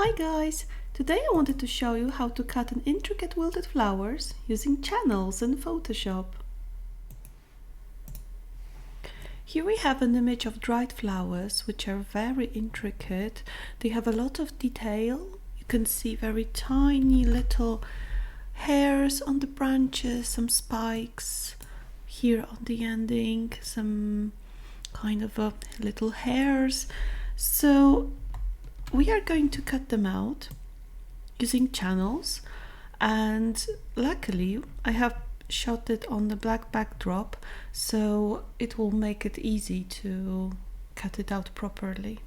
Hi guys! Today I wanted to show you how to cut an intricate wilted flowers using channels in Photoshop. Here we have an image of dried flowers which are very intricate. They have a lot of detail. You can see very tiny little hairs on the branches, some spikes here on the ending, some kind of little hairs. So we are going to cut them out using channels, and luckily I have shot it on the black backdrop, so it will make it easy to cut it out properly.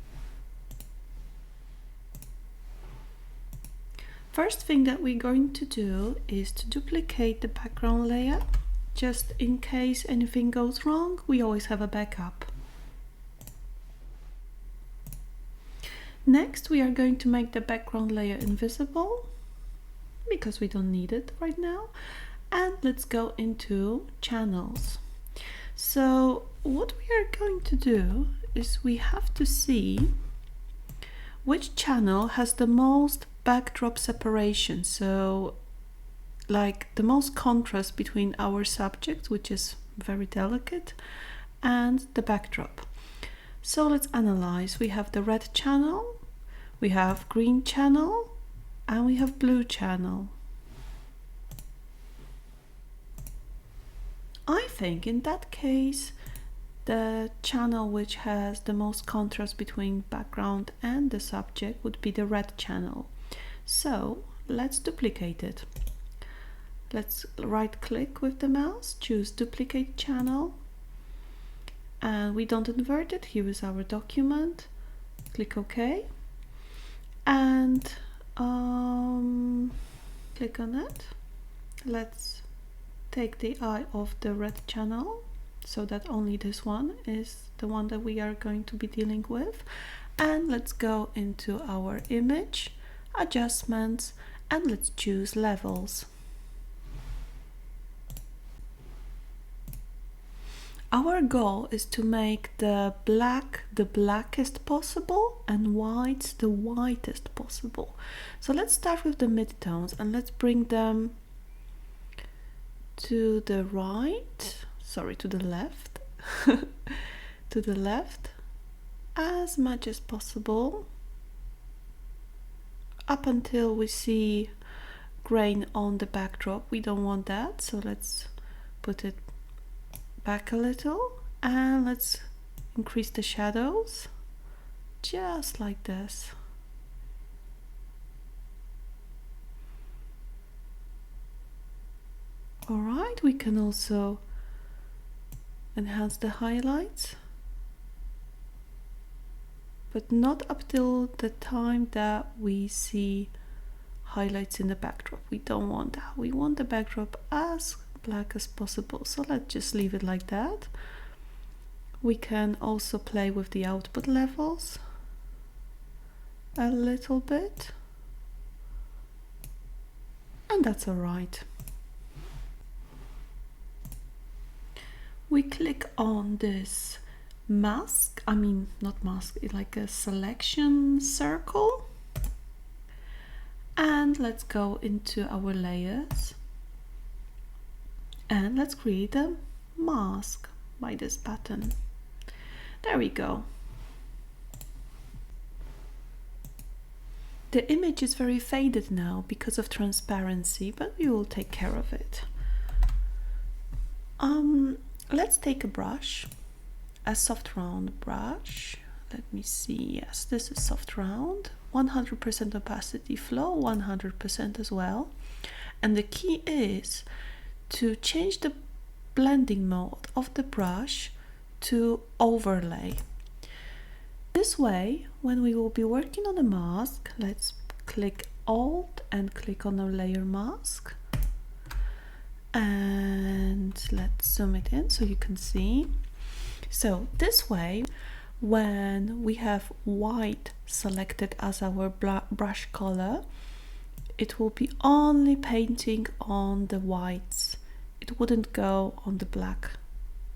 First thing that we're going to do is to duplicate the background layer. Just in case anything goes wrong, we always have a backup. Next, we are going to make the background layer invisible because we don't need it right now. And let's go into channels. So what we are going to do is we have to see which channel has the most backdrop separation. So like the most contrast between our subject, which is very delicate, and the backdrop. So let's analyze. We have the red channel, we have green channel, and we have blue channel. I think in that case, the channel which has the most contrast between background and the subject would be the red channel. So let's duplicate it. Let's right click with the mouse, choose duplicate channel. And we don't invert it. Here is our document. Click OK. And click on it. Let's take the eye off the red channel so that only this one is the one that we are going to be dealing with. And let's go into our image, adjustments, and let's choose levels. Our goal is to make the black the blackest possible and white the whitest possible. So let's start with the midtones and let's bring them to the right, sorry, to the left, to the left as much as possible up until we see grain on the backdrop. We don't want that, so let's put it back a little and let's increase the shadows just like this. Alright, we can also enhance the highlights, but not up till the time that we see highlights in the backdrop. We don't want that. We want the backdrop as black as possible, so let's just leave it like that. We can also play with the output levels a little bit, and that's all right. We click on this mask, not mask, it's like a selection circle, and let's go into our layers. And let's create a mask by this button. There we go. The image is very faded now because of transparency, but we will take care of it. Let's take a brush, a soft round brush. Let me see. Yes, this is soft round. 100% opacity, flow 100% as well. And the key is to change the blending mode of the brush to overlay. This way, when we will be working on a mask, let's click Alt and click on a layer mask. And let's zoom it in so you can see. So this way, when we have white selected as our brush color, it will be only painting on the whites. It wouldn't go on the black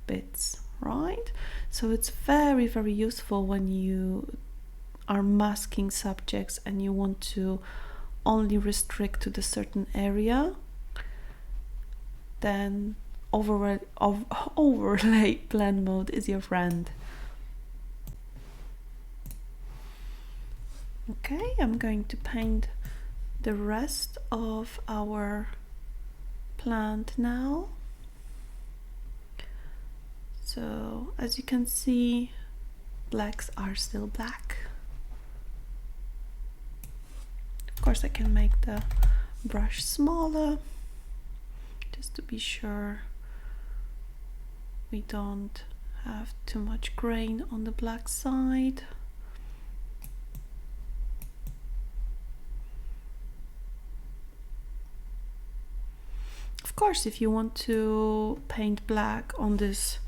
bits, right? So it's very, very useful when you are masking subjects and you want to only restrict to the certain area, then overlay blend mode is your friend. Okay, I'm going to paint the rest of our plant now. So as you can see, blacks are still black. Of course, I can make the brush smaller just to be sure we don't have too much grain on the black side. Of course, if you want to paint black on this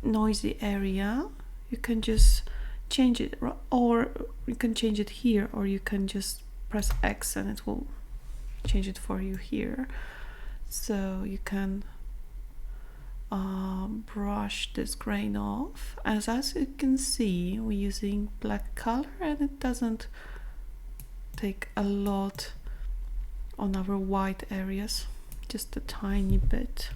noisy area, you can just change it, or you can change it here, or you can just press X and it will change it for you here. So you can brush this grain off. As you can see, we're using black color and it doesn't take a lot on our white areas, just a tiny bit.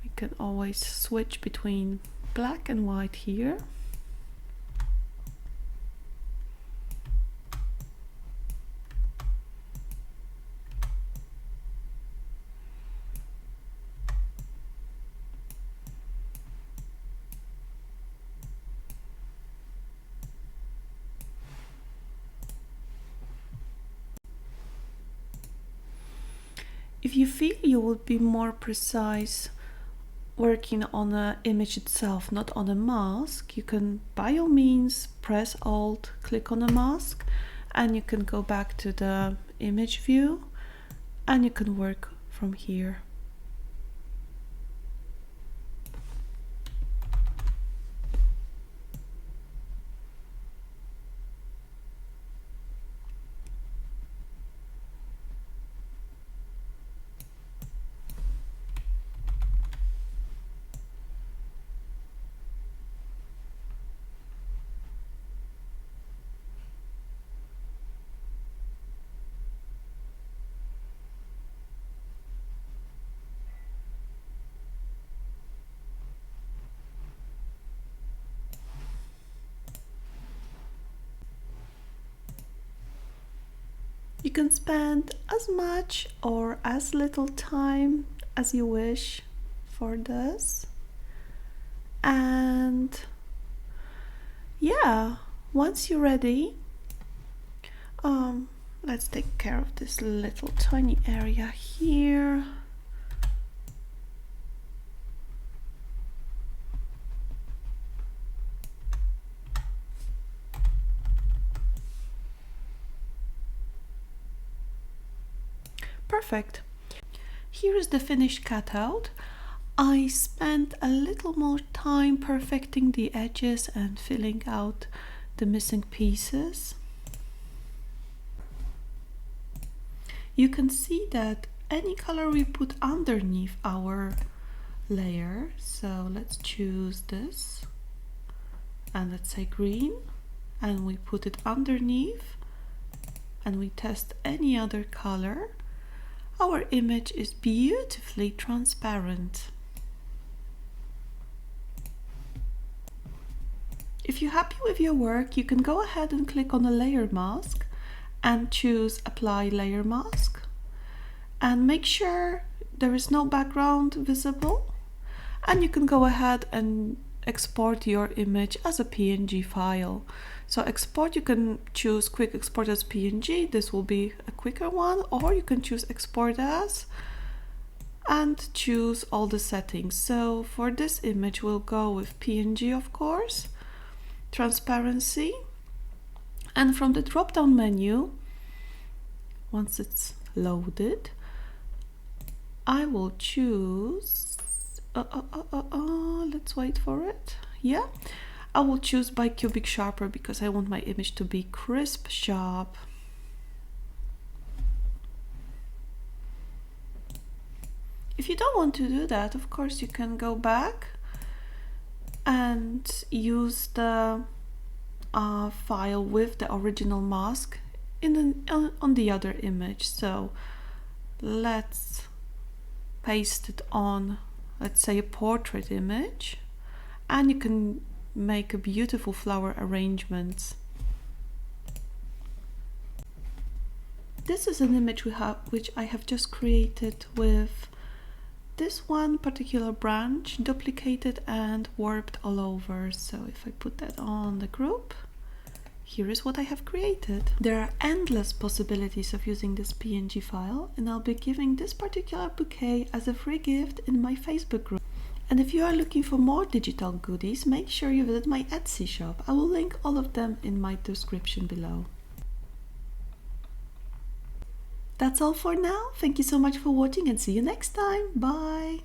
We can always switch between black and white here. If you feel you would be more precise working on an image itself, not on a mask, you can by all means press Alt, click on a mask, and you can go back to the image view and you can work from here. You can spend as much or as little time as you wish for this. And yeah, once you're ready, let's take care of this little tiny area here. Perfect. Here is the finished cutout. I spent a little more time perfecting the edges and filling out the missing pieces. You can see that any color we put underneath our layer, so let's choose this and let's say green, and we put it underneath and we test any other color, our image is beautifully transparent. If you're happy with your work, you can go ahead and click on the layer mask and choose apply layer mask, and make sure there is no background visible, and you can go ahead and export your image as a PNG file. So export, you can choose quick export as PNG, this will be a quicker one, or you can choose export as and choose all the settings. So for this image we'll go with PNG, of course, transparency, and from the drop down menu, once it's loaded, I will choose let's wait for it. Yeah, I will choose bicubic sharper because I want my image to be crisp, sharp. If you don't want to do that, of course you can go back and use the file with the original mask on the other image. So let's paste it on, let's say, a portrait image, and you can make a beautiful flower arrangement. This is an image which I have just created with this one particular branch duplicated and warped all over. So if I put that on the group, here is what I have created. There are endless possibilities of using this PNG file, and I'll be giving this particular bouquet as a free gift in my Facebook group. And if you are looking for more digital goodies, make sure you visit my Etsy shop. I will link all of them in my description below. That's all for now. Thank you so much for watching and see you next time. Bye!